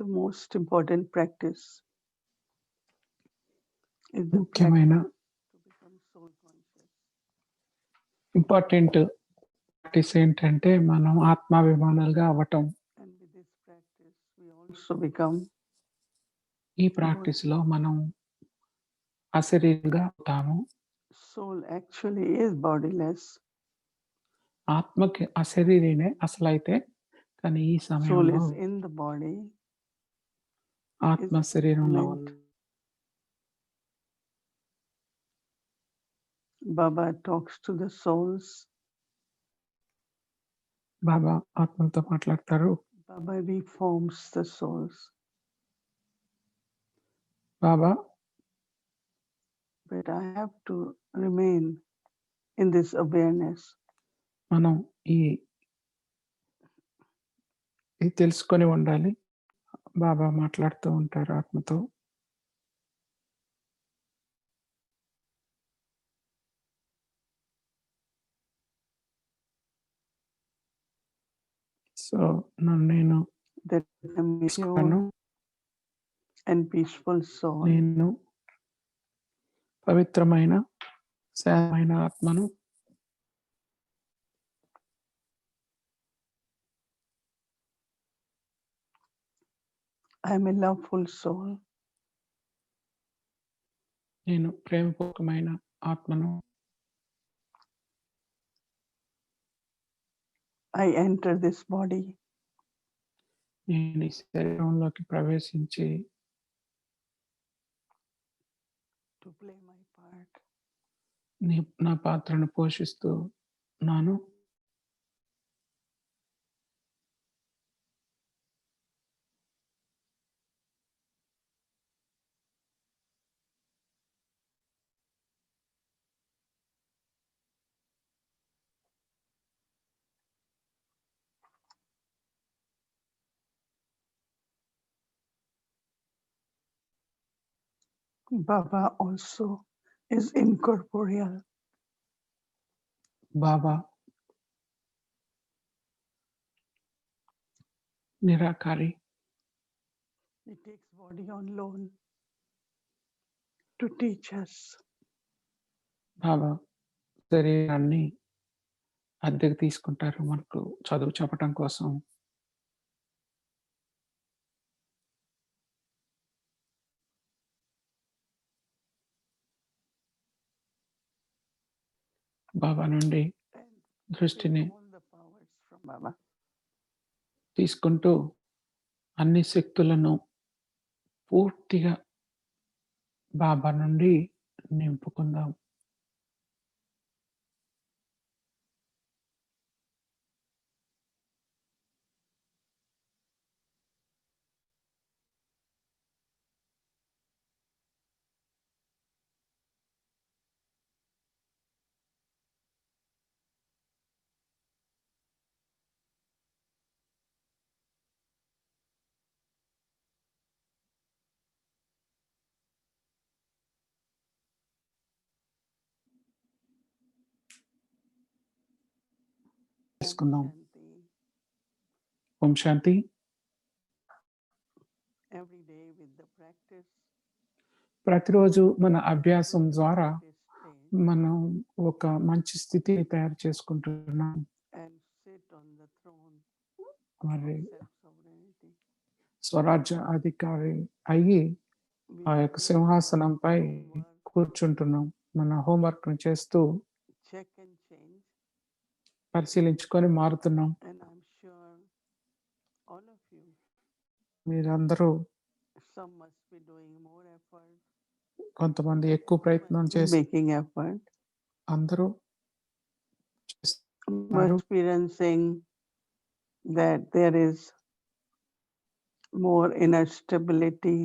the most important practice is the ముఖ్యమైన practice to become soul conscious. Important practice ఏంటంటే మనం ఆత్మాభిమానులుగా అవ్వటం. And with this practice, we also become ఈ ప్రాక్టీస్లో మనం అశరీరిగా అవుతాము. soul actually is bodiless. ఆత్మకి అశరీరినే అసలైతే, కానీ ఈ Soul సమయంలో is in the body. ఆత్మ శరీరంలో ఉంది. Baba talks to the souls. బాబా ఆత్మలతో మాట్లాడతారు. Baba reforms the souls. Baba But I have to remain in this awareness. మనం ఇది తెలుసుకొని ఉండాలి. బాబా మాట్లాడుతూ ఉంటారు ఆత్మతో. సో నేను That I'm pure and peaceful soul. నేను పవిత్రమైన శాంతమైన ఆత్మను. I am a loveful soul. నేను ప్రేమపూర్వకమైన ఆత్మను. I enter this body. నేను ఈ శరీరంలోకి ప్రవేశించి To play my part. నా పాత్రను పోషిస్తూ నాను. Baba also is incorporeal. Baba నిరాకారి. He takes body on loan to teach us. బాబా శరీరాన్ని అద్దెకు తీసుకుంటారు మనకు చదువు చెప్పటం కోసం. బాబా నుండి దృష్టిని తీసుకుంటూ అన్ని శక్తులను పూర్తిగా బాబా నుండి నింపుకుందాం. తీసుకుందాం. ఓం శాంతి. ప్రతిరోజు మన అభ్యాసం ద్వారా మనం ఒక మంచి స్థితిని తయారు చేసుకుంటున్నాం. మరి స్వరాజ్య అధికారి అయ్యి ఆ యొక్క సింహాసనంపై కూర్చుంటున్నాం. మన హోంవర్క్ చేస్తూ పరిశీలించుకొని మారుతున్నాం. మీరందరూ కొంతమంది ఎక్కువ ప్రయత్నం చేసి అందరూ experiencing that there is more inner stability.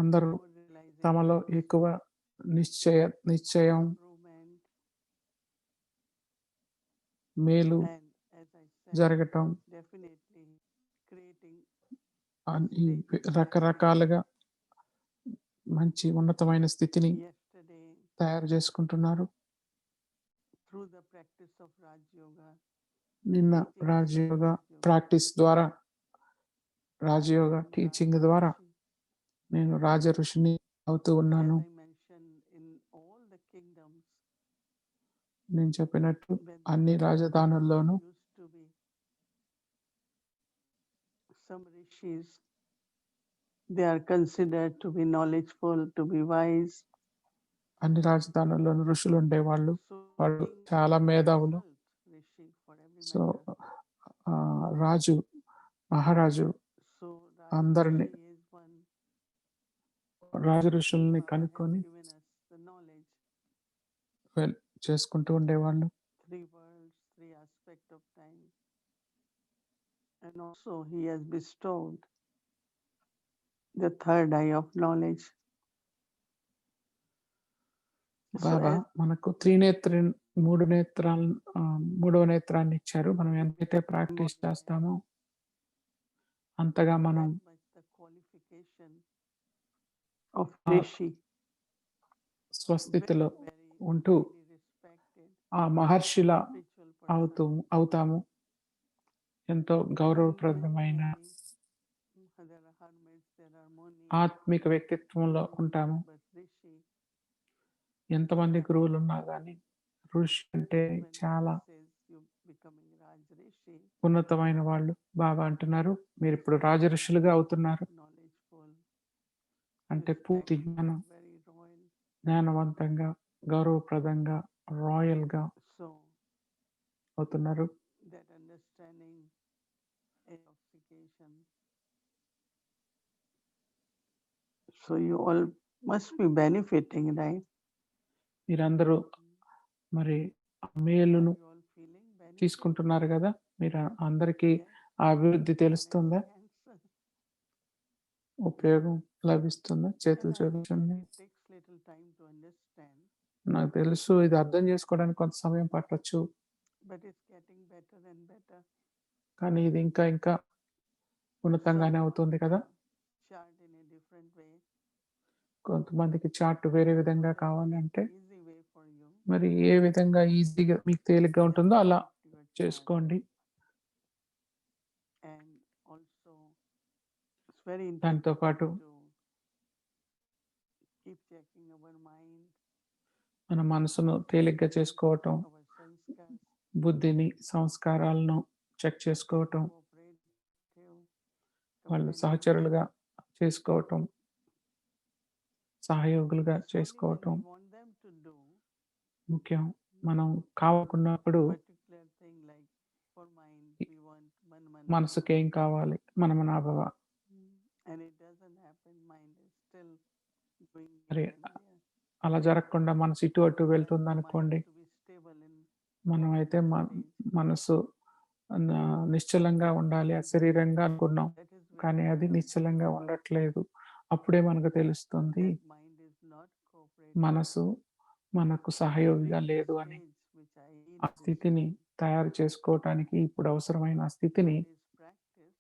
అందరూ తమలో ఎక్కువ నిశ్చయం మేలు జరగటం రకరకాలుగా మంచి ఉన్నతమైన స్థితిని తయారు చేసుకుంటున్నారు. నిన్న రాజయోగ ప్రాక్టీస్ ద్వారా రాజయోగ టీచింగ్ ద్వారా నేను రాజ ఋషిని అవుతూ As ఉన్నాను. I mentioned, in all the kingdoms, నేను చెప్పినట్టు when అన్ని రాజధానుల్లోనూ used to be some rishis, they are considered to be knowledgeful, to be wise. అన్ని రాజధానుల్లోనూ ఋషులు ఉండేవాళ్ళు. So వాళ్ళు king చాలా is the మేధావులు. result, rishi for every so matter. రాజు, మహారాజు So అందరిని Rajrishi is one Raja whom ఋషుల్ని Baba has కనుక్కొని given us the knowledge, చేసుకుంటూ ఉండేవాళ్ళు. three worlds, three aspects of time. And also he has bestowed the third eye of knowledge. So Baba as మనకు మూడవ నేత్రాన్ని ఇచ్చారు. మనం ఎంతైతే practice చేస్తామో అంతగా మనం that much the qualification of ఆ Rishi, స్వస్థితిలో very, very ఉంటూ highly respected ఆ మహర్షిల spiritual person. అవుతాము. ఎంతో Many, గౌరవప్రదమైన there are hermits, there are munis, ఆత్మిక వ్యక్తిత్వంలో ఉంటాము. but Rishi, ఎంతమంది గురువులు ఉన్నా కానీ ఋషి అంటే when చాలా Baba says you becoming Rajrishi, ఉన్నతమైన వాళ్ళు. బాబా అంటున్నారు మీరు ఇప్పుడు రాజ ఋషులుగా అవుతున్నారు. knowledgeful, అంటే పూర్తి respectful, very royal. జ్ఞానవంతంగా, గౌరవప్రదంగా, రాయల్గా So అవుతున్నారు. that understanding intoxication. So you all must be benefiting, right? మీరందరూ మరి ఆ మేలును You all feeling benefit? తీసుకుంటున్నారు కదా. మీరు అందరికీ ఆ అభివృద్ధి తెలుస్తుందా, Cancer. ఉపయోగం లభిస్తుందా? చేతులు Yeah, చూపించండి. it takes little time to understand, నాకు తెలుసు ఇది అర్థం చేసుకోవడానికి కొంత సమయం పట్టొచ్చు. but it's getting better and better. కానీ ఇది ఇంకా ఇంకా ఉన్నతంగానే Some అవుతుంది కదా. chart in a different way. కొంతమందికి చార్ట్ వేరే విధంగా కావాలంటే Easy way for you. మరి ఏ విధంగా ఈజీగా మీకు తేలిగ్గా ఉంటుందో అలా Your chart. చేసుకోండి. And also it's very దాంతో important పాటు to keep checking our mind, మన మనసును తేలిగ్గా చేసుకోవటం, our sanskars, బుద్ధిని, సంస్కారాలను చెక్ చేసుకోవటం, cooperative, వాళ్ళు companion. సహచరులుగా చేసుకోవటం, సహయోగులుగా It's only when చేసుకోవటం we want them to do ముఖ్యం. మనం కావాలనుకున్నప్పుడు particular thing, like for mind we want man మనసుకి ఏం కావాలి, మనమనాభవ. and it doesn't happen, mind is still going మరి here and there. అలా జరగకుండా మనసు ఇటు అటు వెళ్తుంది అనుకోండి. Mind to be stable in మనం అయితే stage. మనసు నిశ్చలంగా ఉండాలి, అశరీరంగా అనుకున్నాం. That is when కానీ అది we come నిశ్చలంగా ఉండట్లేదు. అప్పుడే మనకు తెలుస్తుంది that mind is not cooperating. మనసు మనకు సహయోగిగా Make లేదు the అని. stage which I need ఆ this స్థితిని time. తయారు చేసుకోవటానికి ఇప్పుడు అవసరమైన ఆ స్థితిని One is practice,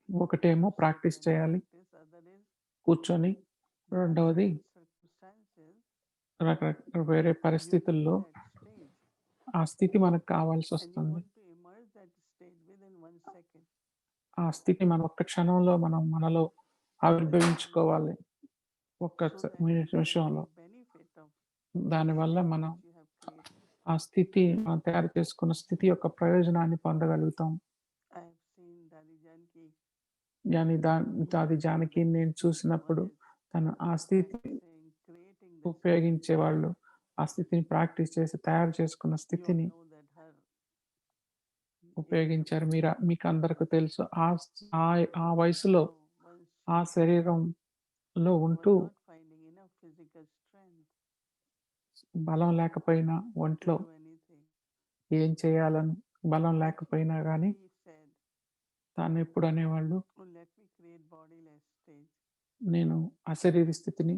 ఒకటేమో ప్రాక్టీస్ sit and చేయాలి practice, other is కూర్చొని, there are రెండవది certain circumstances రకరకాల వేరే you need పరిస్థితుల్లో that stage, ఆ స్థితి మనకు కావాల్సి and you వస్తుంది. want to immerse that stage within 1 second. ఆ స్థితి మన ఒక్క క్షణంలో మనలో ఆవిర్భవించుకోవాలి. ఒక్క So that నిమిషంలో. the benefit of దానివల్ల stage మనం which you have created. ఆ స్థితి మనం తయారు చేసుకున్న స్థితి యొక్క ప్రయోజనాన్ని పొందగలుగుతాం. I have seen Dadi Janki దాది జానకి నేను చూసినప్పుడు తను ఆ స్థితి practicing, creating this. ఉపయోగించేవాళ్ళు. ఆ స్థితిని ప్రాక్టీస్ చేసి తయారు చేసుకున్న You all స్థితిని know that her ఉపయోగించారు. మీకు అందరికి తెలుసు. ఆ వయసులో so once ఆ శరీరంలో was ఉంటూ not finding enough physical strength బలం లేకపోయినా to ఒంట్లో do anything. ఏం చేయాలని బలం లేకపోయినా గానీ She said, తాను ఎప్పుడు అనేవాళ్ళు, "Oh, let me create bodiless stage." నేను అశరీరి స్థితిని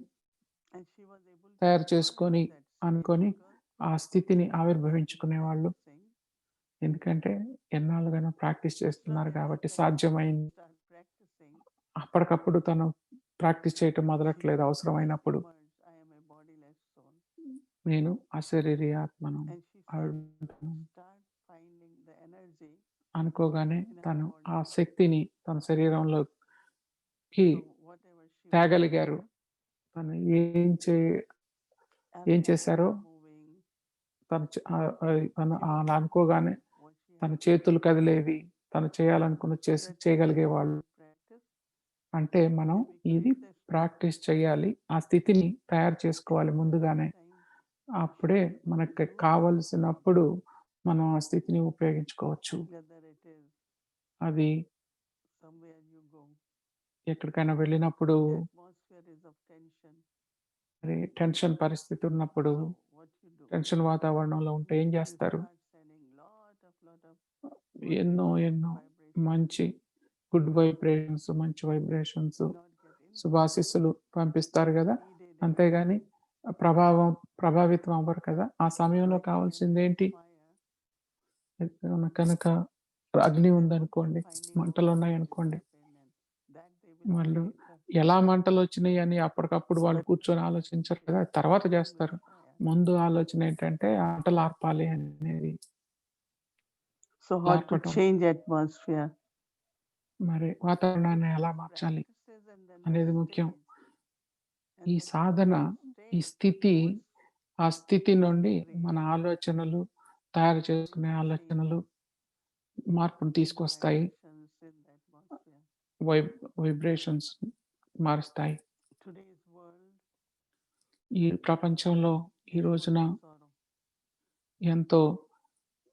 And she was able to తయారు embody చేసుకొని that stage అనుకొని because ఆ స్థితిని she has been ఆవిర్భవించుకునేవాళ్ళు. practicing. ఎందుకంటే ఎన్నాళ్ళుగానో ప్రాక్టీస్ చేస్తున్నారు Slowly, కాబట్టి just like సాధ్యమైంది. start practicing, అప్పటికప్పుడు తను ప్రాక్టీస్ చేయటం she మొదలట్లేదు. అవసరమైనప్పుడు emerged, I am a bodiless soul. నేను అశరీరి ఆత్మను And she said, ఆవిర్భవించాను start finding the energy అనుకోగానే in her తను body. ఆ శక్తిని తన శరీరంలో So whatever she was తేగలిగారు. తను ఏం after చేశారో moving, తను తను she was అలా అనుకోగానే what she తన had చేతులు కదిలేవి. తను చేయాలనుకున్నది చేయగలిగేవాళ్ళు. practice. అంటే మనం ఇది ప్రాక్టీస్ చేయాలి. ఆ స్థితిని తయారు చేసుకోవాలి ముందుగానే. అప్పుడే మనకి కావలసినప్పుడు మనం ఆ స్థితిని ఉపయోగించుకోవచ్చు. Whether it is అది somewhere you go, ఎక్కడికైనా వెళ్ళినప్పుడు the atmosphere is of tension. మరి టెన్షన్ పరిస్థితి ఉన్నప్పుడు, So what you do? Tension వాతావరణంలో ఉంటే ఏం You చేస్తారు? start sending lot of ఎన్నో vibrations. మంచి గుడ్ వైబ్రేషన్స్, మంచి వైబ్రేషన్స్, Not get in శుభాశీస్సులు పంపిస్తారు గదా! needed అంతేగాని ప్రభావితం అవ్వరు కదా! ఆ సమయంలో కావాల్సిందేంటి? కనుక అగ్ని ఉందనుకోండి, మంటలున్నాయనుకోండి. వాళ్ళు ఎలా మంటలొచ్చినాయి అని అప్పటికప్పుడు వాళ్ళు కూర్చొని ఆలోచించరు కదా! తర్వాత చేస్తారు. ముందు ఆలోచన ఏంటంటే ఆ మంటలు ఆర్పాలి అనేది. So how to ఆర్పటం. change atmosphere? మరి వాతావరణాన్ని ఎలా మార్చాలి Practices and then అనేది the ముఖ్యం. stage. ఈ And then సాధన, ఈ stage స్థితి, was ఆ స్థితి నుండి మన ఆలోచనలు, తయారు చేసుకునే ఆలోచనలు మార్పును తీసుకొస్తాయి. vibrations in the atmosphere. Vibrations మారుస్తాయి. Today's world, ఈ ప్రపంచంలో ఈ రోజున full of sorrow. ఎంతో The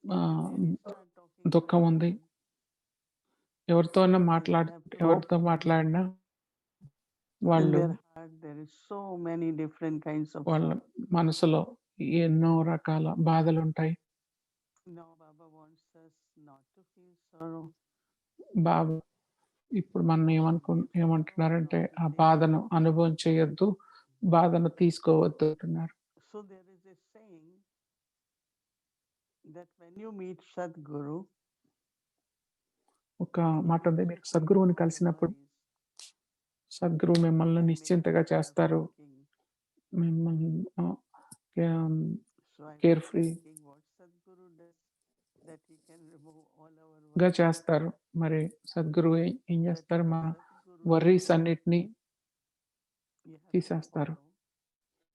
day they start talking దుఃఖం about ఉంది. heaven, ఎవరితోనైనా they ఎవరితో మాట్లాడినా in వాళ్ళు their heart there is so many different kinds of వాళ్ళ sorrow. మనసులో ఎన్నో రకాల బాధలుంటాయి. Now Baba wants us not to feel sorrow. బాబు ఇప్పుడు మనం ఏమంటున్నారంటే ఆ బాధను అనుభవం చేయొద్దు, బాధను తీసుకోవద్దు అంటున్నారు. So there is a saying that when you meet Sadguru, ఒక మాట ఉంది, మీరు సద్గురువుని కలిసినప్పుడు సద్గురువు మిమ్మల్ని నిశ్చింతగా చేస్తారు. మిమ్మల్ని కేర్ ఫ్రీ గా చేస్తారు. మరి సద్గురువు ఏం చేస్తారు? మన వర్రీస్ అన్నిటినీ తీసేస్తారు.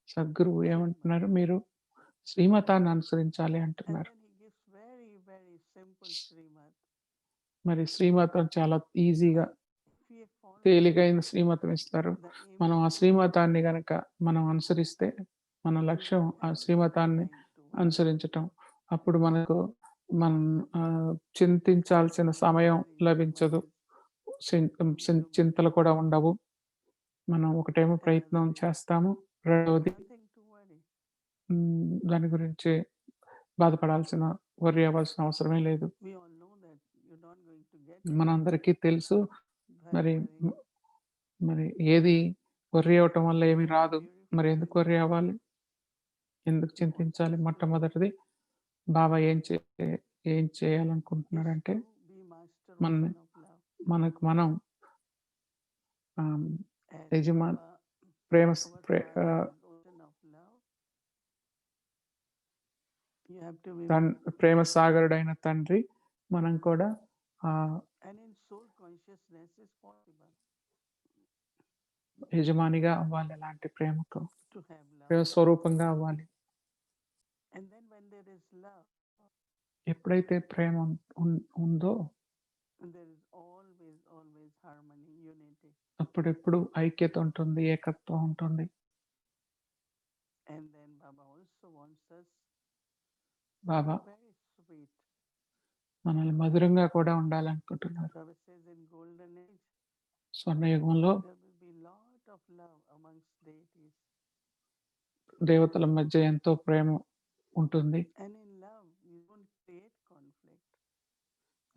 సద్గురువు ఏమంటున్నారు? మీరు శ్రీమతాన్ని అనుసరించాలి అంటున్నారు. మరి శ్రీమతం చాలా ఈజీగా, తేలికైన శ్రీమతం ఇస్తారు. మనం ఆ శ్రీమతాన్ని గనక మనం అనుసరిస్తే మన లక్ష్యం ఆ శ్రీమతాన్ని అనుసరించటం. అప్పుడు మనకు మనం చింతించాల్సిన సమయం లభించదు. చింతలు కూడా ఉండవు. మనం ఒకటేమో ప్రయత్నం చేస్తాము, రెండవది దాని గురించి బాధపడాల్సిన, వర్రీ అవ్వాల్సిన అవసరమే లేదు. మనందరికీ తెలుసు మరి ఏది వర్రీ అవ్వటం వల్ల ఏమీ రాదు. మరి ఎందుకు వర్రీ అవ్వాలి? ఎందుకు చింతించాలి? మొట్టమొదటిది బాబా ఏం చేయాలనుకుంటున్నారంటే మనకు మనం ప్రేమ సాగరుడైన తండ్రి, మనం కూడా యజమానిగా అవ్వాలి. అలాంటి ప్రేమకు ప్రేమ స్వరూపంగా అవ్వాలి. ఎప్పుడైతే ప్రేమ ఉందో అప్పుడెప్పుడు ఐక్యత ఉంటుంది, ఏకత్వం ఉంటుంది. బాబా మనల్ని మధురంగా కూడా ఉండాలనుకుంటున్నారు. స్వర్ణయుగంలో దేవతల మధ్య ఎంతో ప్రేమ ఉంటుంది.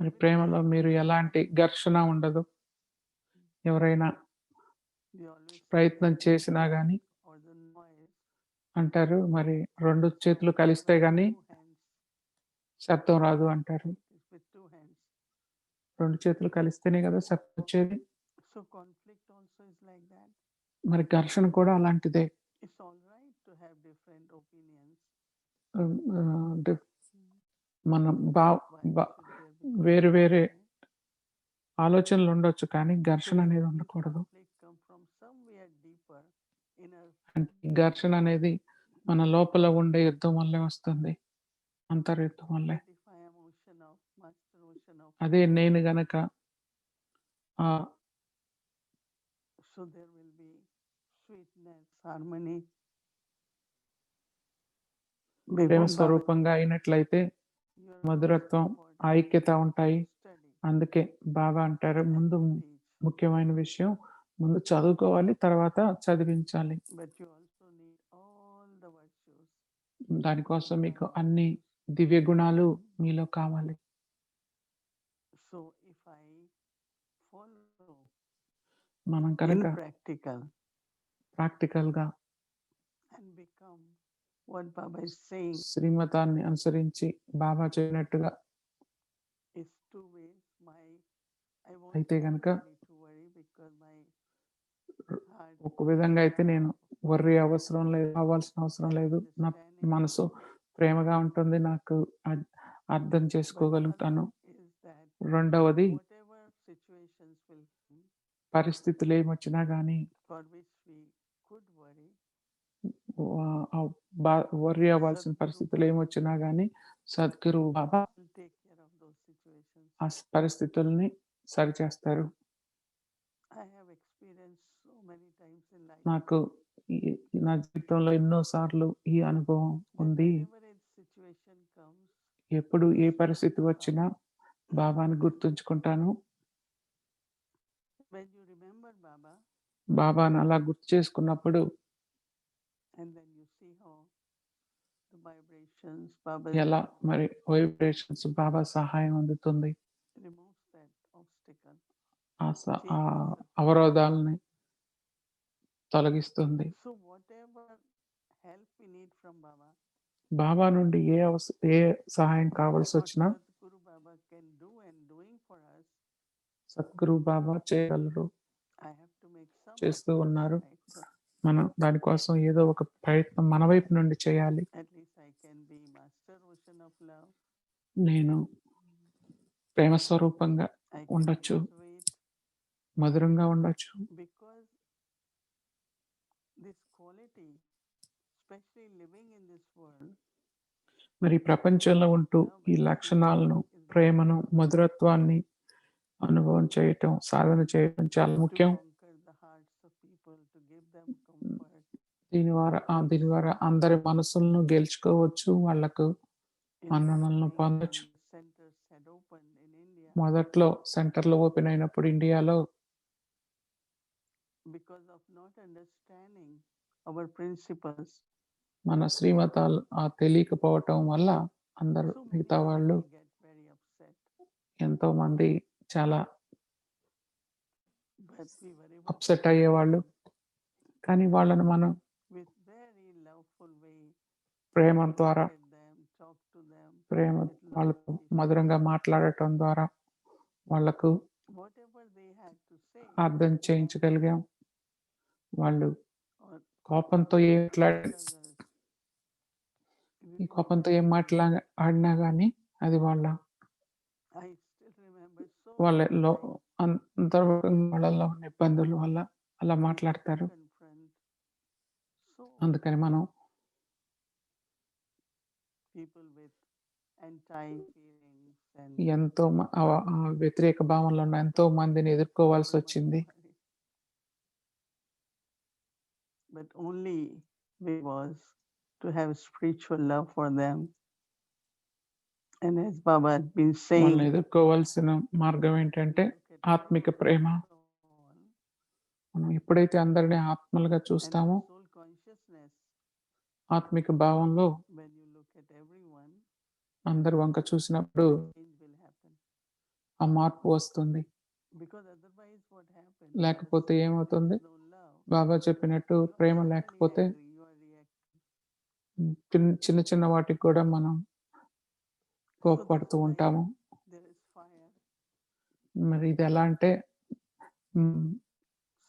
మరి ప్రేమలో మీరు ఎలాంటి ఘర్షణ ఉండదు. ఎవరైనా ప్రయత్నం చేసినా గాని అంటారు, మరి 2 చేతులు కలిస్తే గాని శబ్దం రాదు అంటారు. 2 చేతులు కలిస్తేనే కదా శబ్దం వచ్చేది. మరి ఘర్షణ కూడా అలాంటిదే. మనం వేరే ఆలోచనలు ఉండొచ్చు, కానీ ఘర్షణ అనేది ఉండకూడదు. get deeper inner అంటే ఈ ఘర్షణ అనేది మన లోపల ఉండే యుద్ధం వల్లే వస్తుంది. అంతర్యుద్ధం వల్లే. but if I am ocean of master ocean of అదే love, నేను గనక ఆహ్, so there will be sweetness, harmony. Prema Before Baba, స్వరూపంగా అయినట్లయితే you are మధురత్వం, most important ఐక్యత ఉంటాయి. study అందుకే బాబా అంటారు and ముందు to teach, ముఖ్యమైన విషయం ముందు చదువుకోవాలి. తర్వాత చదివించాలి. but you also need all the virtues. దానికోసం మీకు divine అన్ని virtues. దివ్య గుణాలు మీలో కావాలి. So if I follow మనం in కనుక ప్రాక్టికల్‌గా and become what Baba is saying శ్రీమతాన్ని అనుసరించి బాబా చెప్పినట్టుగా is two ways. I won't అయితే గనక need to worry because my heart ఒక విధంగా అయితే నేను వర్రీ అవ్వాల్సిన అవసరం లేదు. నా మనసు ప్రేమగా ఉంటుంది. నాకు అర్థం but చేసుకోగలుగుతాను. other is that రెండవది whatever situations will come పరిస్థితులు ఏమొచ్చినా గానీ for which we could worry, worry అవ్వాల్సిన పరిస్థితులు ఏమొచ్చినా గానీ సద్గురువు బాబా will take care of those situations. ఆ పరిస్థితుల్ని సరిచేస్తారు. I have experienced so many times in life నాకు నా జీవితంలో ఎన్నో సార్లు ఈ అనుభవం that ఉంది. whenever a situation comes, ఎప్పుడు ఏ పరిస్థితి వచ్చినా బాబాని గుర్తుంచుకుంటాను. when you remember Baba బాబాని అలా గుర్తు చేసుకున్నప్పుడు and then you see how the vibrations Baba ఎలా మరి వైబ్రేషన్స్ బాబా సహాయం అందుతుంది. removes that obstacle. ఆ అవరోధాలని తొలగిస్తుంది. So whatever help we need from Baba, బాబా నుండి ఏ సహాయం కావాల్సి what వచ్చినా Sadhguru Baba can do and doing for us, Sadhguru బాబా చేయగలరు, I have to make some చేస్తూ effort, ఉన్నారు. right? మనం దానికోసం ఏదో ఒక ప్రయత్నం మన వైపు నుండి చేయాలి. At least I can be master ocean of love. నేను ప్రేమ స్వరూపంగా I can ఉండొచ్చు, be sweet మధురంగా ఉండొచ్చు. because this quality, especially living in this world, మరి ఈ ప్రపంచంలో ఉంటూ ఈ లక్షణాలను, ప్రేమను, మధురత్వాన్ని అనుభవం చేయటం, సాధన చేయటం చాలా to ముఖ్యం. conquer the hearts of people, to give them comfort. దీని ద్వారా అందరి మనసులను గెలుచుకోవచ్చు. వాళ్ళకు In the మన్ననలను beginning, పొందొచ్చు. when the centers had opened in India, మొదట్లో సెంటర్లు ఓపెన్ అయినప్పుడు ఇండియాలో because of not understanding our principles, మన శ్రీమతాలు తెలియకపోవటం వల్ల అందరూ so many మిగతా వాళ్ళు people get very upset. ఎంతో మంది చాలా But we were able upset అయ్యేవాళ్ళు. కానీ వాళ్ళను మనం with very loveful way ప్రేమ ద్వారా look at them, talk to them, వాళ్ళతో మధురంగా మాట్లాడటం ద్వారా వాళ్ళకు whatever they had to say. అర్థం చేయించగలిగాం. వాళ్ళు Or కోపంతో struggles. ఈ కోపంతో ఏం ఆడినా గానీ అది I still remember so వాళ్ళలో many వాళ్ళలో ఉన్న ఇబ్బందుల వల్ల అలా times మాట్లాడతారు. confront so అందుకని మనం people with anti feelings and ఎంతో వ్యతిరేక భావనలో ఉన్న ఎంతో మందిని ఎదుర్కోవాల్సి వచ్చింది. but only way was to have spiritual love for them. And as Baba had been saying, వాళ్ళని ఎదుర్కోవాల్సిన మార్గం ఏంటంటే look at ఆత్మిక every ప్రేమ. soul మనం ఎప్పుడైతే అందరినీ ఆత్మలుగా and చూస్తామో soul consciousness, ఆత్మిక భావంలో when you look at everyone, అందరి వంక చూసినప్పుడు change will happen. ఆ మార్పు వస్తుంది. Because otherwise what happens? లేకపోతే ఏమవుతుంది? No love. బాబా చెప్పినట్టు You are ప్రేమ easily లేకపోతే angry, you are reacting. చిన్న చిన్న వాటికి కూడా మనం కోపపడుతూ ఉంటాము. There is fire. మరి ఇది ఎలా అంటే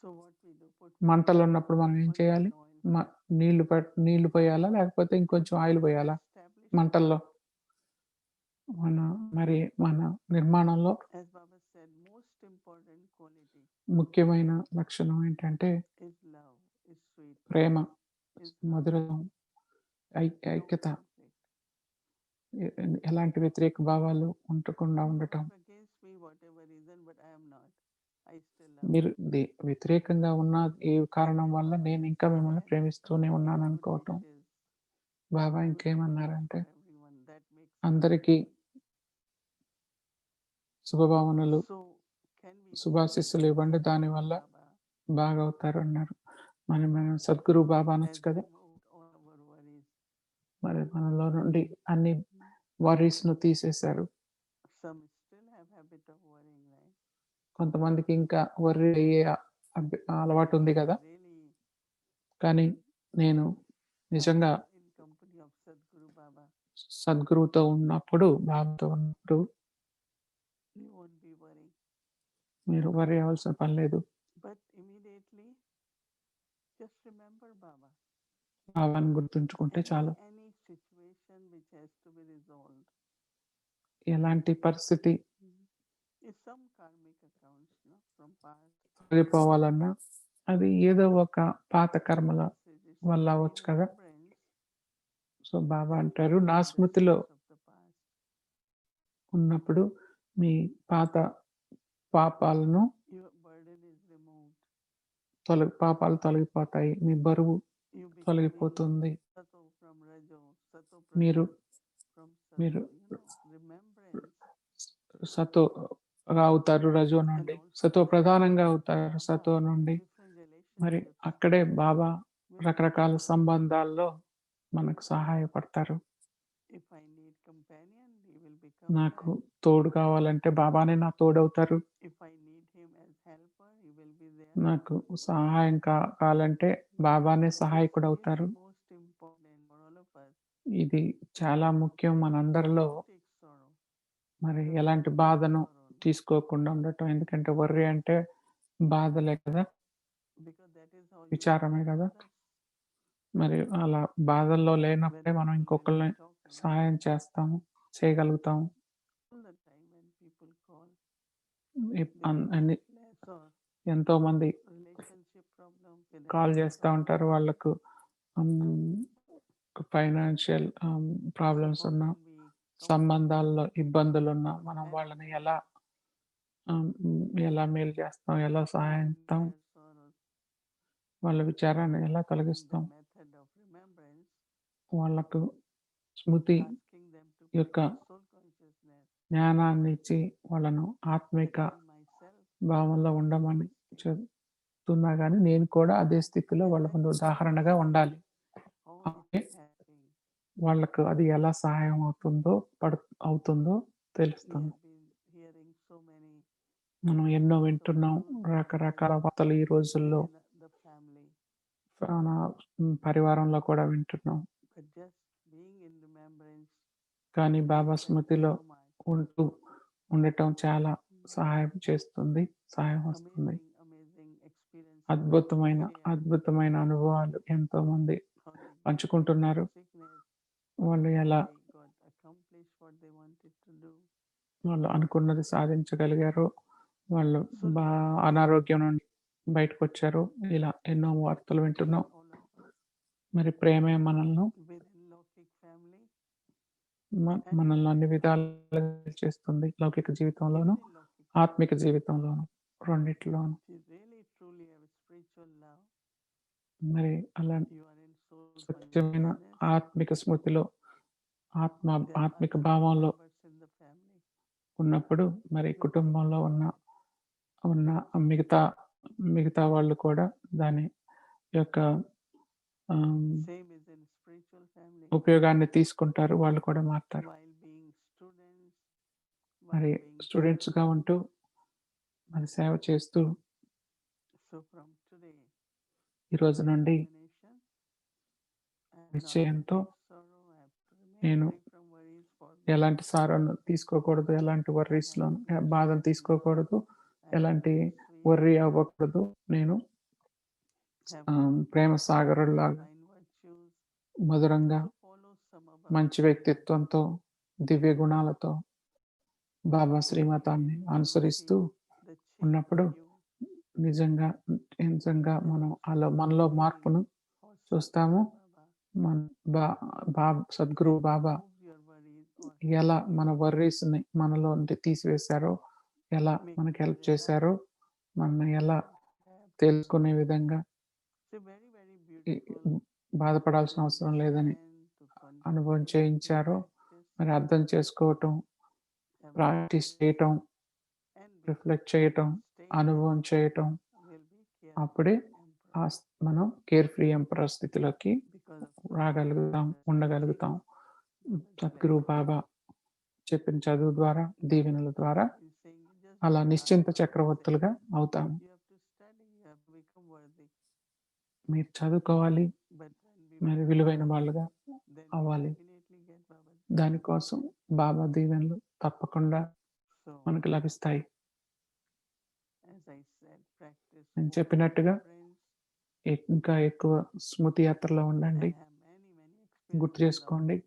So what we do? Put మంటలు ఉన్నప్పుడు మనం ఏం చేయాలి? oil. నీళ్లు పోయాలా లేకపోతే ఇంకొంచెం ఆయిల్ పోయాలా Establish, మంటల్లో? మన నిర్మాణంలో as Baba said, most important quality ముఖ్యమైన లక్షణం ఏంటంటే is love. ప్రేమ, is మధురం, no ఐక్యత, conflict. ఎలాంటి వ్యతిరేక భావాలు ఉండకుండా You ఉండటం. are against me, whatever reason, but I am not. I still love మీరు you. వ్యతిరేకంగా ఉన్న ఏ కారణం And వల్ల Baba నేను ఇంకా మిమ్మల్ని said, ప్రేమిస్తూనే "Your ఉన్నాను good అనుకోవటం. wishes, Baba good ఇంకేమన్నారంటే, wishes for everyone. That makes me అందరికీ happy." శుభభావనలు, So can we శుభాశీస్సులు say ఇవ్వండి, Sadhguru దానివల్ల Baba బాగవుతారు అన్నారు. మనం సద్గురు బాబా has అనొచ్చు కదా! removed all our worries? మరి మనలో నుండి అన్ని వర్రీస్‌ను తీసేశారు. Some still have habit of worrying, right? కొంతమందికి ఇంకా వర్రీ అయ్యే అలవాటు ఉంది కదా! Really కానీ నేను నిజంగా in company of Sadhguru Baba, సద్గురువుతో ఉన్నప్పుడు, బాబాతో ఉన్నప్పుడు you won't be worrying. మీరు వర్రీ అవ్వాల్సిన పని లేదు. But immediately, just remember Baba. బాబాని గుర్తుంచుకుంటే చాలు. Any situation which has to be resolved ఎలాంటి పరిస్థితి is some karmic accounts, no, from past. తొలగిపోవాలన్నా అది ఏదో ఒక పాత కర్మల Message is వల్ల in అవ్వచ్చు కదా! remembrance, సో, బాబా then అంటారు, remove నా the స్మృతిలో sins of the past. ఉన్నప్పుడు మీ పాత పాపాలను Your burden is removed. పాపాలు తొలగిపోతాయి. మీ బరువు You becoming తొలగిపోతుంది. Sato from Rajo, Sato మీరు from మీరు Sato, remembrance. సతోగా అవుతారు రజో నుండి. సతో ప్రధానంగా అవుతారు సతో నుండి. Different మరి relationships. అక్కడే బాబా రకరకాల సంబంధాల్లో మనకు సహాయపడతారు. If I need companion, he will become నాకు that. తోడు కావాలంటే బాబానే నా తోడవుతారు. If I need him as helper, he will be there. నాకు సహాయం కావాలంటే బాబానే This సహాయకుడవుతారు. is most important for all of us. ఇది చాలా ముఖ్యం మనందరిలో. Don't take sorrow. మరి ఎలాంటి బాధను తీసుకోకుండా ఉండటం. ఎందుకంటే వర్రీ అంటే బాధలే కదా! Because that is how you విచారమే help కదా! others. మరి అలా బాధల్లో లేనప్పుడే మనం ఇంకొకళ్ళని సహాయం చేస్తాము, చేయగలుగుతాము. All the time when people call, అన్ని less or ఎంతోమంది relationship problem, కాల్ చేస్తా ఉంటారు. వాళ్ళకు ఫైనాన్షియల్ ప్రాబ్లమ్స్ ఉన్నా, సంబంధాల్లో ఇబ్బందులున్నా మనం వాళ్ళని ఎలా మేలు చేస్తాం, ఎలా సహాయం చేస్తాం, వాళ్ళ విచారాన్ని ఎలా తొలగిస్తాం, method of remembrance, వాళ్ళకు స్మృతి asking them to యొక్క soul consciousness, జ్ఞానాన్ని ఇచ్చి వాళ్ళను ఆత్మిక that I myself భావంలో ఉండమని చెప్తున్నా గానీ, నేను కూడా అదే స్థితిలో వాళ్ళ ముందు ఉదాహరణగా ఉండాలి. how అప్పుడే it is happening. వాళ్ళకు అది ఎలా సహాయం అవుతుందో We తెలుస్తుంది. have been hearing so many మనం ఎన్నో వింటున్నాం రకరకాల వార్తలు ఈ రోజుల్లో. in the family, మన పరివారంలో కూడా వింటున్నాం. but just being in remembrance కానీ బాబా helps స్మృతిలో so much. ఉండటం చాలా సహాయం చేస్తుంది, సహాయం వస్తుంది. Amazing experience. అద్భుతమైన అనుభవాలు ఎంతోమంది పంచుకుంటున్నారు. వాళ్ళు ఎలా వాళ్ళు అనుకున్నది సాధించగలిగారో, వాళ్ళు అనారోగ్యం నుండి బయటకొచ్చారో, ఇలా ఎన్నో వార్తలు వింటున్నాం. మరి ప్రేమే మనల్ని అన్ని విధాలుగా చేస్తుంది. లౌకిక జీవితంలోను, ఆత్మిక జీవితంలోను, రెండిట్లోను. మరి అలా స్వచ్ఛమైన ఆత్మిక స్మృతిలో, ఆత్మిక భావంలో ఉన్నప్పుడు మరి కుటుంబంలో ఉన్న మిగతా వాళ్ళు కూడా దాని యొక్క ఉపయోగాన్ని తీసుకుంటారు. వాళ్ళు కూడా మారుతారు. మరి స్టూడెంట్స్‌గా ఉంటూ మరి సేవ చేస్తూ ఈ రోజు నుండి నిశ్చయంతో నేను ఎలాంటి సారాన్ని తీసుకోకూడదు, ఎలాంటి వర్రీస్‌లో బాధలు తీసుకోకూడదు, ఎలాంటి వర్రీ అవ్వకూడదు. నేను ప్రేమ సాగరుల్లాగా మధురంగా, మంచి వ్యక్తిత్వంతో, దివ్య గుణాలతో బాబా శ్రీమతాన్ని అనుసరిస్తూ ఉన్నప్పుడు నిజంగా మనం మనలో మార్పును చూస్తాము. మన సద్గురు బాబా ఎలా మన వర్రీస్‌ని మనలో నుండి తీసివేశారో, ఎలా మనకి హెల్ప్ చేశారో, మనల్ని ఎలా తెలుసుకునే విధంగా ఈ బాధపడాల్సిన అవసరం లేదని అనుభవం చేయించారో, మరి అర్థం చేసుకోవటం, ప్రాక్టీస్ చేయటం, రిఫ్లెక్ట్ చేయటం, అనుభవం చేయటం, అప్పుడే మనం కేర్ ఫ్రీ ఎంపరర్ స్థితిలోకి రాగలుగుతాం, ఉండగలుగుతాం. సద్గురు బాబా చెప్పిన చదువు ద్వారా, దీవెనల ద్వారా అలా నిశ్చింత చక్రవర్తులుగా అవుతాము. మీరు చదువుకోవాలి, మరి విలువైన వాళ్ళుగా అవ్వాలి. దానికోసం బాబా దీవెనలు తప్పకుండా మనకు లభిస్తాయి. నేను చెప్పినట్టుగా ఇంకా ఎక్కువ స్మృతి యాత్రలో ఉండండి. గుర్తు చేసుకోండి.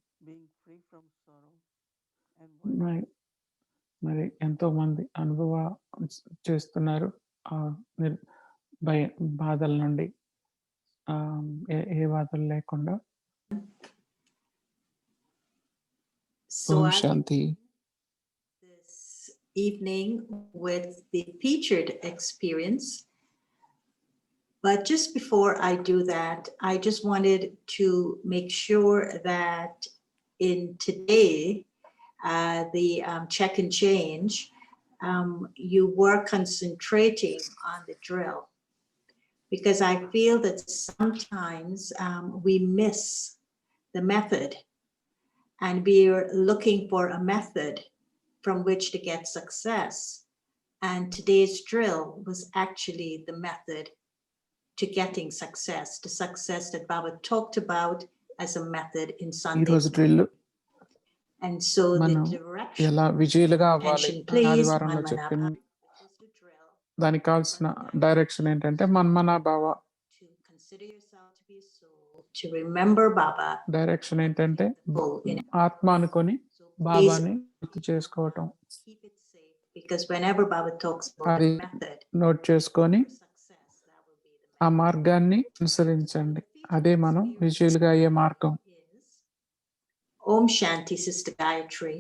మరి ఎంతో మంది చేస్తున్నారు. బాధల నుండి ఏ బాధలు లేకుండా. ఓం శాంతి. This evening with the featured experience. But just before I do that, I just wanted to make sure that in today, the check and change, you were concentrating on the drill. Because I feel that sometimes we miss the method and we're looking for a method from which to get success. And today's drill was actually the method to getting success, the success that Baba talked about as a method in Sunday. And so the direction, ఎలా విజయులుగా అవ్వాలి ఆదివారంలో చెప్పింది. దానికి కావాల్సిన direction ఏంటంటే మన్మనా భావ. To remember Baba. Direction ఏంటంటే ఆత్మ అనుకొని బాబాని గుర్తు చేసుకోవటం. Because whenever Baba talks about the method, note చేసుకొని ఆ మార్గాన్ని అనుసరించండి. అదే మనం విజయులుగా అయ్యే మార్గం. Om Shanti, Sister Gayatri.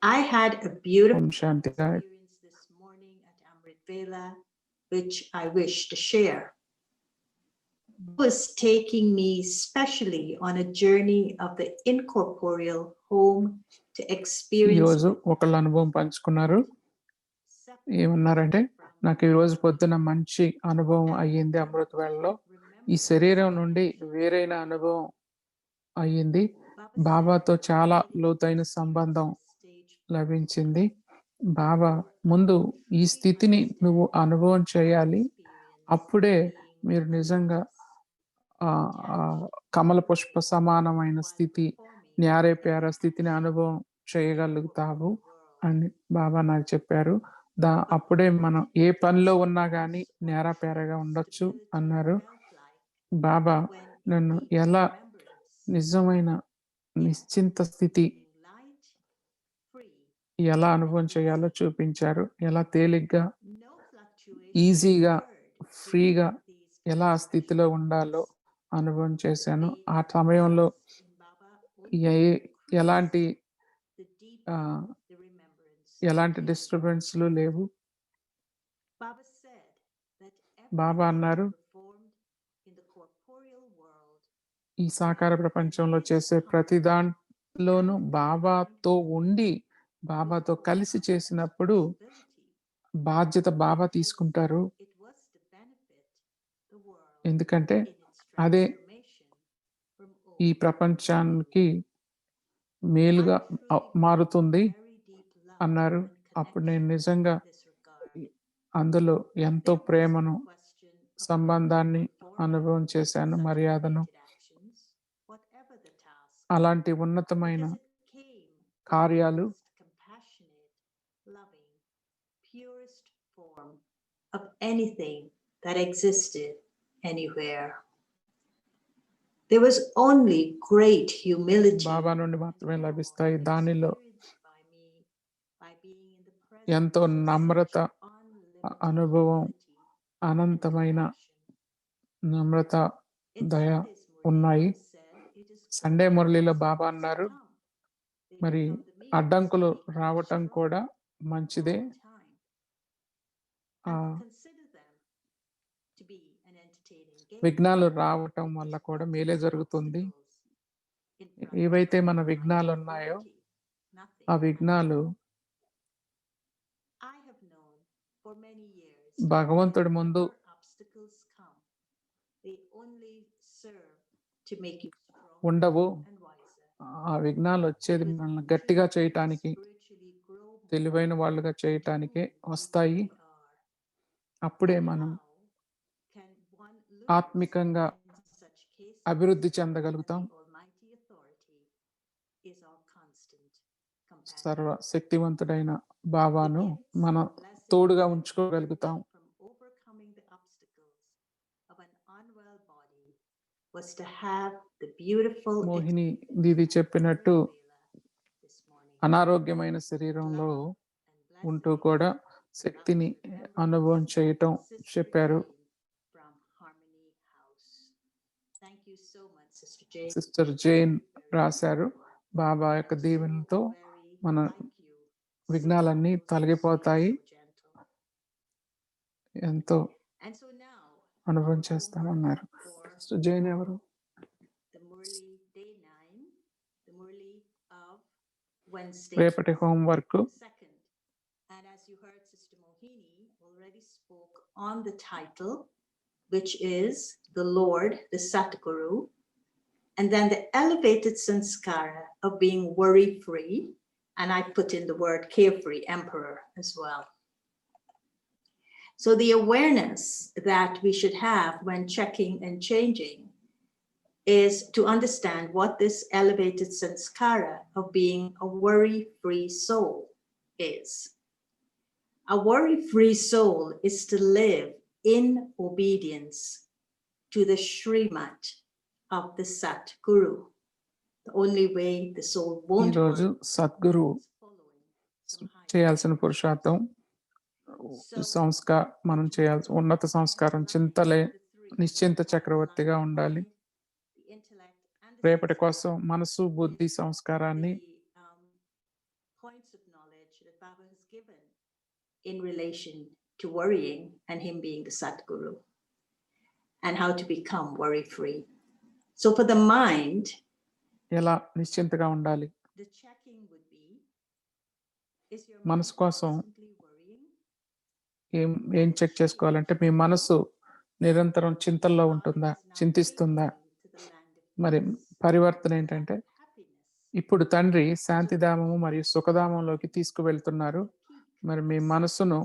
I had a beautiful experience this morning at Amrit Vela, which I wish to share. It was taking me specially on a journey of the incorporeal home to experience. ఈరోజు ఒకళ్ళ అనుభవం పంచుకున్నారు. ఏమన్నారంటే, నాకు ఈరోజు పొద్దున మంచి అనుభవం అయ్యింది అమృత వేళలో. ఈ శరీరం నుండి వేరైన అనుభవం అయ్యింది. బాబాతో చాలా లోతైన సంబంధం లభించింది. బాబా ముందు ఈ స్థితిని నువ్వు అనుభవం చేయాలి, అప్పుడే మీరు నిజంగా కమల పుష్ప సమానమైన స్థితి, న్యారే ప్యార స్థితిని అనుభవం చేయగలుగుతావు అని బాబా నాకు చెప్పారు. అప్పుడే మనం ఏ పనిలో ఉన్నా కానీ నేరా పేరగా ఉండొచ్చు అన్నారు. బాబా నన్ను ఎలా నిజమైన నిశ్చింత స్థితి ఎలా అనుభవం చేయాలో చూపించారు. ఎలా తేలిగ్గా, ఈజీగా, ఫ్రీగా ఎలా ఆ స్థితిలో ఉండాలో అనుభవం చేశాను. ఆ సమయంలో ఎలాంటి డిస్టర్బెన్స్లు లేవు. బాబా అన్నారు, ఈ సాకార ప్రపంచంలో చేసే ప్రతి దాంట్లోనూ బాబాతో ఉండి, బాబాతో కలిసి చేసినప్పుడు బాధ్యత బాబా తీసుకుంటారు. ఎందుకంటే అదే ఈ ప్రపంచానికి మేలుగా మారుతుంది అన్నారు. అప్పుడు నేను నిజంగా అందులో ఎంతో ప్రేమను, సంబంధాన్ని అనుభవం చేశాను, మర్యాదను. అలాంటి ఉన్నతమైన కార్యాలు of anything that existed anywhere. There was only great humility. బాబా నుండి మాత్రమే లభిస్తాయి. దానిలో ఎంతో నమ్రత అనుభవం, అనంతమైన నమ్రత దయ ఉన్నాయి. సండే మురళిలో బాబా అన్నారు, మరి అడ్డంకులు రావటం కూడా మంచిదే. విఘ్నాలు రావటం వల్ల కూడా మేలే జరుగుతుంది. ఏవైతే మన విఘ్నాలు ఉన్నాయో ఆ విఘ్నాలు భగవంతుడి ముందు ఉండవు. ఆ విఘ్నాలు వచ్చేది మనల్ని గట్టిగా చేయటానికి, తెలివైన వాళ్ళుగా చేయటానికే వస్తాయి. అప్పుడే మనం ఆత్మికంగా అభివృద్ధి చెందగలుగుతాం. సర్వ శక్తివంతుడైన బాబాను మనం తోడుగా ఉంచుకోగలుగుతాం. మోహిని దీది చెప్పినట్టు అనారోగ్యమైన శరీరంలో ఉంటూ కూడా శక్తిని అనుభవం చేయటం చెప్పారు. సిస్టర్ జైన్ రాశారు, బాబా యొక్క దీవెనతో మన విఘ్నాలన్నీ తొలగిపోతాయి, ఎంతో అనుభవం చేస్తామన్నారు. సిస్టర్ జైన్ ఎవరు? రేపటి homework. And as you heard, Sister Mohini already spoke on the title, which is the Lord, the Satguru, and then the elevated sanskara of being worry-free, and I put in the word carefree, emperor as well. So the awareness that we should have when checking and changing is to understand what this elevated sanskara of being a worry-free soul is. A worry-free soul is to live in obedience to the Srimad of the Satguru. The only way the soul won't ఈరోజు సద్గురు చేయాల్సిన పురుషార్థం మనం చేయాల్సిన ఉన్నత సంస్కారం చింతలే నిశ్చింత చక్రవర్తిగా ఉండాలి. రేపటి కోసం మనసు బుద్ధి సంస్కారాన్ని in relation to worrying and him being the Satguru and how to become worry-free. So for the mind, ఎలా నిశ్చింతగా ఉండాలి? the checking would be, is your మనసు mind కోసం constantly worrying? ఏం చెక్ చేసుకోవాలంటే మీ మనసు నిరంతరం చింతల్లో ఉంటుందా, చింతిస్తుందా? మరి పరివర్తన ఏంటంటే ఇప్పుడు తండ్రి శాంతిధామము మరియు సుఖధామంలోకి తీసుకువెళ్తున్నారు. మరి మీ మనసును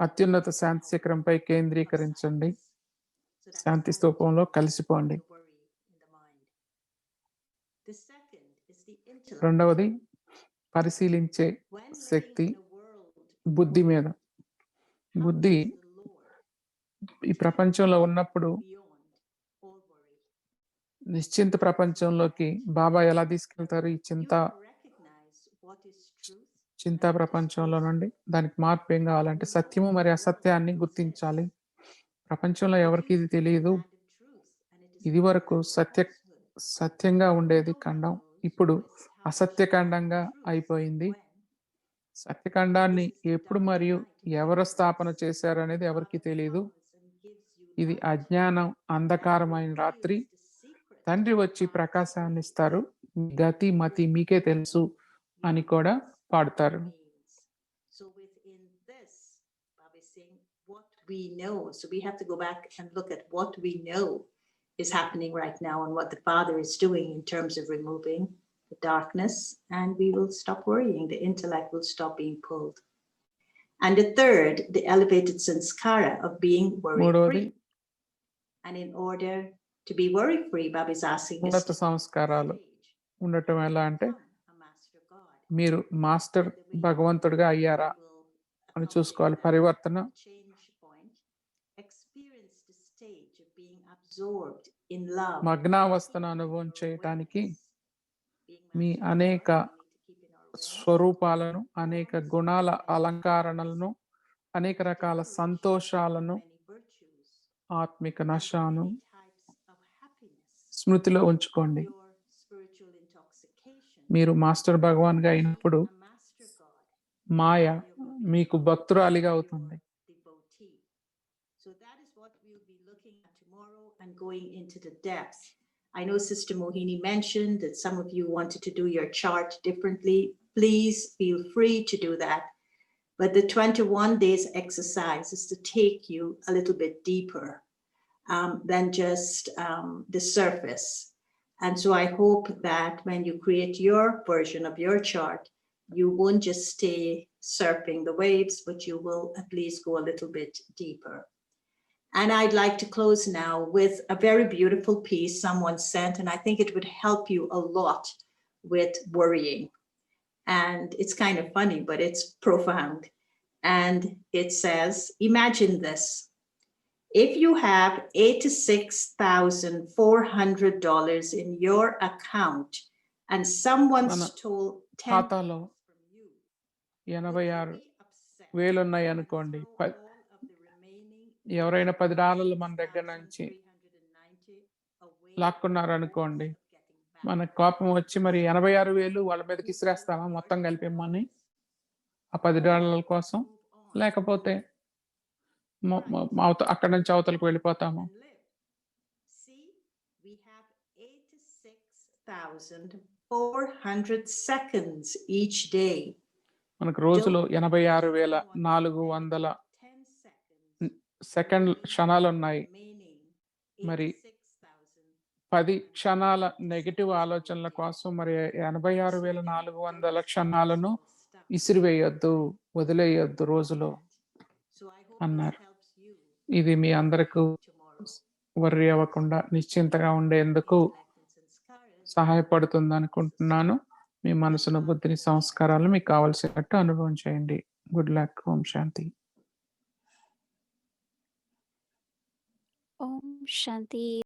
అత్యున్నత శాంతి శిఖరంపై కేంద్రీకరించండి, శాంతి స్తూపంలో కలిసిపోండి. రెండవది పరిశీలించే శక్తి బుద్ధి మీద. బుద్ధి ఈ ప్రపంచంలో ఉన్నప్పుడు నిశ్చింత ప్రపంచంలోకి బాబా ఎలా తీసుకెళ్తారు? ఈ చింతా ప్రపంచంలో నుండి దానికి మార్పు ఏం కావాలంటే సత్యము మరి అసత్యాన్ని గుర్తించాలి. ప్రపంచంలో ఎవరికి ఇది తెలియదు. ఇది వరకు సత్యంగా ఉండేది ఖండం, ఇప్పుడు అసత్యఖండంగా అయిపోయింది. సత్యఖండాన్ని ఎప్పుడు మరియు ఎవరు స్థాపన చేశారు అనేది ఎవరికి తెలియదు. ఇది అజ్ఞానం, అంధకారమైన రాత్రి. తండ్రి వచ్చి ప్రకాశాన్ని ఇస్తారు. గతి మతి మీకే తెలుసు అని కూడా పాడతారు. We know, so we have to go back and look at what we know is happening right now and what the Father is doing in terms of removing the darkness, and we will stop worrying. The intellect will stop being pulled. And the third, the elevated sanskara of being worry-free. And in order to be worry-free, Baba is asking us ఉన్నత సంస్కారాలు ఉండటం ఎలా అంటే మీరు master భగవంతుడిగా అయ్యారా అని చూసుకోవాలి. పరివర్తన మగ్నావస్థను అనుభవం చేయటానికి మీ అనేక స్వరూపాలను, అనేక గుణాల అలంకరణలను, అనేక రకాల సంతోషాలను ఆత్మిక నశాను types of happiness, స్మృతిలో ఉంచుకోండి. your spiritual intoxication, మీరు మాస్టర్ భగవాన్గా అయినప్పుడు a master God, Maya your vocation మీకు భక్తురాలిగా your అవుతుంది. devotee. So that is what we'll be looking at tomorrow and going into the depths. I know Sister Mohini mentioned that some of you wanted to do your chart differently. Please feel free to do that. But the 21 days exercise is to take you a little bit deeper than just the surface. And so I hope that when you create your version of your chart, you won't just stay surfing the waves, but you will at least go a little bit deeper. And I'd like to close now with a very beautiful piece someone sent, and I think it would help you a lot with worrying. And it's kind of funny, but it's profound. And it says, imagine this. If you have $86,400 in your account and someone మన stole 10 ఖాతాలో from you, 86,000 ఉన్నాయి అనుకోండి. ఎవరైనా $10 మన దగ్గర నుంచి లాక్కున్నారు అనుకోండి. మన కోపం వచ్చి మరి 86,000 వాళ్ళ మీదకి ఇసిరేస్తామా మొత్తం కలిపి మనీ ఆ $10 కోసం? లేకపోతే అక్కడి నుంచి అవతలకు వెళ్ళిపోతాము. See, we have 86,400 seconds each day. మనకు రోజులో 86,400 క్షణాలు ఉన్నాయి. మరి 10 క్షణాల నెగటివ్ ఆలోచనల కోసం మరి 86,400 క్షణాలను ఇసిరివేయొద్దు, వదిలేయొద్దు రోజులో అన్నారు. ఇది మీ అందరికీ వర్రీ అవ్వకుండా నిశ్చింతగా ఉండేందుకు సహాయపడుతుంది అనుకుంటున్నాను. మీ మనసును, బుద్ధిని, సంస్కారాలు మీకు కావలసినట్టు అనుభవం చేయండి. Good luck. ఓం శాంతి. ఓం శాంతి.